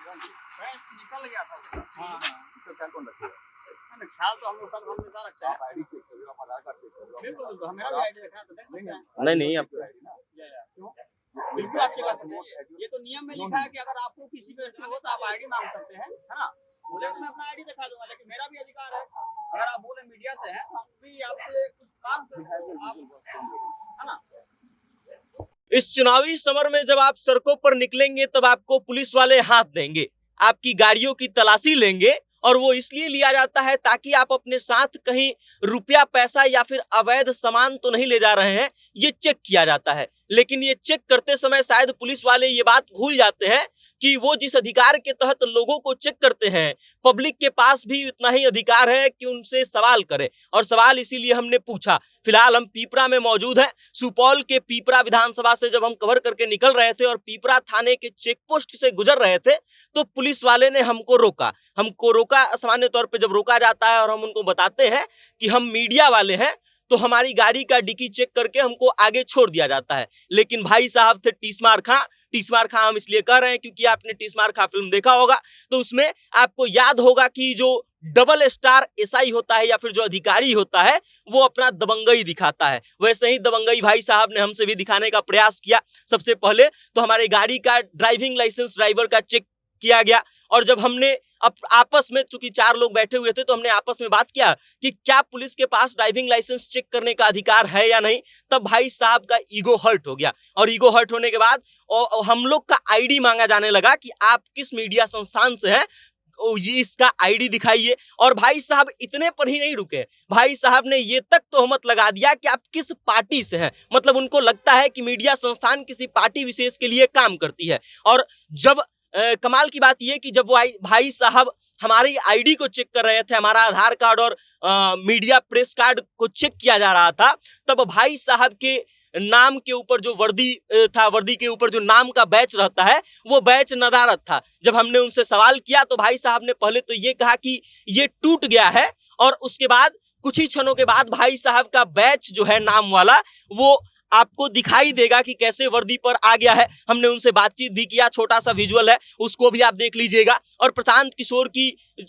भैंस निकल गया था उसका। हाँ हाँ इसका ख्याल कौन रखेगा? नहीं, ख्याल तो हम लोग सब हमेशा रखते हैं। आईडी चेक कर लो, आप आधार कार्ड चेक कर लो। बिल्कुल बिल्कुल, मेरा भी आईडी रखा है तो देख सकते हैं। नहीं आप आईडी ना क्यों? बिल्कुल आप चेक कर सकते हैं। ये तो नियम में लिखा है कि अगर आपको किसी पे शक हो तो आप आईडी मांग सकते हैं, है ना? बोले तो मैं अपना आईडी दिखा दूंगा, लेकिन मेरा भी अधिकार है। अगर आप बोले मीडिया से हैं तो हम भी आपसे कुछ काम है ना? इस चुनावी समर में जब आप सड़कों पर निकलेंगे तब आपको पुलिस वाले हाथ देंगे, आपकी गाड़ियों की तलाशी लेंगे, और वो इसलिए लिया जाता है ताकि आप अपने साथ कहीं रुपया पैसा या फिर अवैध सामान तो नहीं ले जा रहे हैं, ये चेक किया जाता है। लेकिन ये चेक करते समय शायद पुलिस वाले ये बात भूल जाते हैं कि वो जिस अधिकार के तहत लोगों को चेक करते हैं, पब्लिक के पास भी उतना ही अधिकार है कि उनसे सवाल करें, और सवाल इसीलिए हमने पूछा। फिलहाल हम पीपरा में मौजूद हैं। सुपौल के पीपरा विधानसभा से जब हम कवर करके निकल रहे थे और पीपरा थाने के चेक पोस्ट से गुजर रहे थे तो पुलिस वाले ने हमको रोका। सामान्य तौर पे जब रोका जाता है और हम उनको बताते हैं कि हम मीडिया वाले हैं तो हमारी गाड़ी का डिक्की चेक करके हमको आगे छोड़ दिया जाता है। लेकिन भाई साहब थे टीसमार खां हम इसलिए कह रहे हैं क्योंकि आपने टीसमार खां फिल्म देखा होगा, तो उसमें आपको याद होगा कि जो डबल स्टार एसआई होता है या फिर जो अधिकारी होता है वो अपना दबंगई दिखाता है, वैसे ही दबंगई भाई साहब ने हमसे भी दिखाने का प्रयास किया। सबसे पहले तो हमारे गाड़ी का ड्राइविंग लाइसेंस ड्राइवर का चेक किया गया, और जब हमने आपस में, चूंकि 4 लोग बैठे हुए थे, तो हमने आपस में बात किया कि क्या पुलिस के पास ड्राइविंग लाइसेंस चेक करने का अधिकार है या नहीं, तब भाई साहब का ईगो हर्ट हो गया, और ईगो हर्ट होने के बाद हम लोग का आईडी मांगा जाने लगा कि आप किस मीडिया संस्थान से हैं, ये इसका आईडी दिखाइए। और भाई साहब इतने पर ही नहीं रुके, भाई साहब ने ये तक तोहमत लगा दिया कि आप किस पार्टी से हैं, मतलब उनको लगता है कि मीडिया संस्थान किसी पार्टी विशेष के लिए काम करती है। और जब कमाल की बात यह कि जब वो भाई साहब हमारी आईडी को चेक कर रहे थे, हमारा आधार कार्ड और मीडिया प्रेस कार्ड को चेक किया जा रहा था, तब भाई साहब के नाम के ऊपर जो वर्दी था, वर्दी के ऊपर जो नाम का बैच रहता है वो बैच नदारत था। जब हमने उनसे सवाल किया तो भाई साहब ने पहले तो ये कहा कि ये टूट गया है, और उसके बाद कुछ ही क्षणों के बाद भाई साहब का बैच जो है नाम वाला वो आपको दिखाई देगा कि कैसे वर्दी पर आ गया है। हमने उनसे बातचीत भी किया, छोटा सा विजुअल है उसको भी आप देख लीजिएगा। और प्रशांत किशोर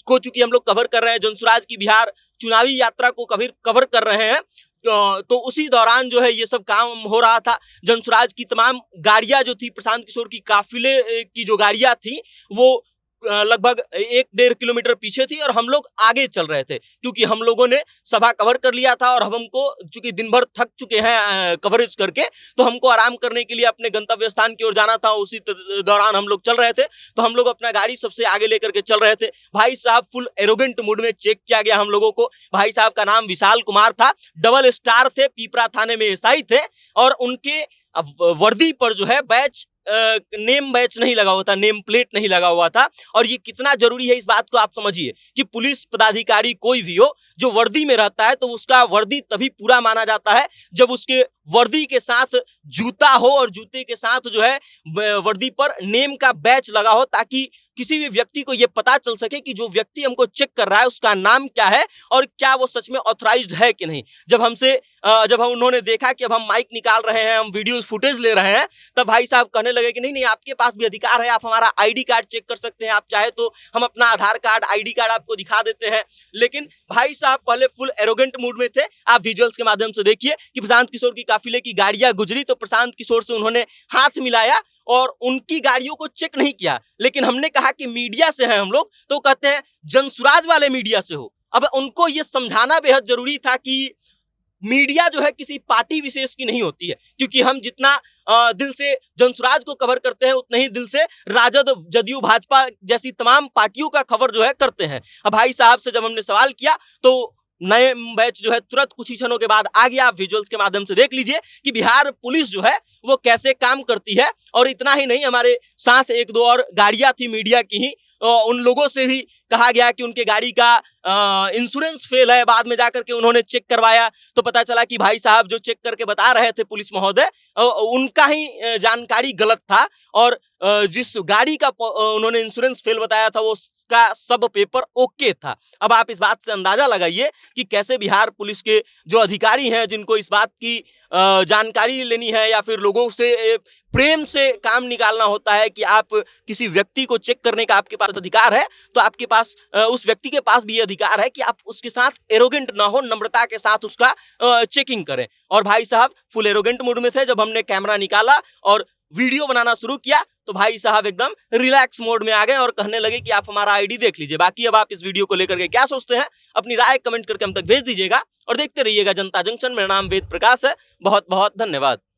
को चूंकि हम लोग कवर कर रहे हैं, जनसुराज की बिहार चुनावी यात्रा को कवर कर रहे हैं, तो उसी दौरान जो है ये सब काम हो रहा था। जनसुराज की तमाम गाड़ियां जो थी, प्रशांत किशोर की काफिले की जो गाड़ियां थी वो लगभग 1-1.5 किलोमीटर पीछे थी, और हम लोग आगे चल रहे थे क्योंकि हम लोगों ने सभा कवर कर लिया था, और हमको चूंकि दिन भर थक चुके हैं कवरेज करके, तो हमको आराम करने के लिए अपने गंतव्य स्थान की ओर जाना था। उसी दौरान हम लोग चल रहे थे, तो हम लोग अपना गाड़ी सबसे आगे लेकर के चल रहे थे। भाई साहब फुल एरोगेंट मूड में चेक किया गया हम लोगों को। भाई साहब का नाम विशाल कुमार था, डबल स्टार थे, पीपरा थाने में एसआई थे, और उनके वर्दी पर जो है बैच नेम बैच नहीं लगा हुआ था, नेम प्लेट नहीं लगा हुआ था। और ये कितना जरूरी है इस बात को आप समझिए कि पुलिस पदाधिकारी कोई भी हो जो वर्दी में रहता है तो उसका वर्दी तभी पूरा माना जाता है जब उसके वर्दी के साथ जूता हो, और जूते के साथ जो है वर्दी पर नेम का बैच लगा हो, ताकि किसी भी व्यक्ति को यह पता चल सके कि जो व्यक्ति हमको चेक कर रहा है उसका नाम क्या है और क्या वो सच में ऑथराइज्ड है कि नहीं। जब उन्होंने देखा कि अब हम माइक निकाल रहे हैं, हम वीडियो फुटेज ले रहे हैं, तब भाई साहब कहने लगे कि नहीं आपके पास भी अधिकार है, आप हमारा आईडी कार्ड चेक कर सकते हैं, आप चाहे तो हम अपना आधार कार्ड आईडी कार्ड आपको दिखा देते हैं। लेकिन भाई साहब पहले फुल एरोगेंट मूड में थे। आप विजुअल्स के माध्यम से देखिए कि प्रशांत किशोर की काफिले की गाड़ियां गुजरी तो प्रशांत किशोर से उन्होंने हाथ मिलाया और उनकी गाड़ियों को चेक नहीं किया। लेकिन हमने कहा कि मीडिया से हैं हम लोग, तो कहते हैं जनसुराज वाले मीडिया से हो। अब उनको यह समझाना बेहद जरूरी था कि मीडिया जो है किसी पार्टी विशेष की नहीं होती है, क्योंकि हम जितना दिल से जनसुराज को कवर करते हैं उतना ही दिल से राजद, जदयू, भाजपा जैसी तमाम पार्टियों का खबर जो है करते हैं। अब भाई साहब से जब हमने सवाल किया तो नए बैच जो है तुरंत कुछ ही क्षणों के बाद आ गया। आप विजुअल्स के माध्यम से देख लीजिए कि बिहार पुलिस जो है वो कैसे काम करती है। और इतना ही नहीं, हमारे साथ 1-2 और गाड़ियां थी मीडिया की ही, उन लोगों से भी कहा गया कि उनके गाड़ी का इंश्योरेंस फेल है। बाद में जाकर के उन्होंने चेक करवाया तो पता चला कि भाई साहब जो चेक करके बता रहे थे पुलिस महोदय, उनका ही जानकारी गलत था, और जिस गाड़ी का उन्होंने इंश्योरेंस फेल बताया था वो उसका सब पेपर ओके था। अब आप इस बात से अंदाजा लगाइए कि कैसे बिहार पुलिस के जो अधिकारी हैं, जिनको इस बात की जानकारी लेनी है या फिर लोगों से प्रेम से काम निकालना होता है कि आप किसी व्यक्ति को चेक करने का आपके पास अधिकार है, तो आपके पास उस व्यक्ति के पास भी ये अधिकार है कि आप उसके साथ एरोगेंट ना हो, नम्रता के साथ उसका चेकिंग करें। और भाई साहब फुल एरोगेंट मूड में थे। जब हमने कैमरा निकाला और वीडियो बनाना शुरू किया तो भाई साहब एकदम रिलैक्स मोड में आ गए और कहने लगे कि आप हमारा आईडी देख लीजिए। बाकी अब आप इस वीडियो को लेकर के क्या सोचते हैं, अपनी राय कमेंट करके हम तक भेज दीजिएगा और देखते रहिएगा जनता जंक्शन। मेरा नाम वेद प्रकाश है। बहुत बहुत धन्यवाद।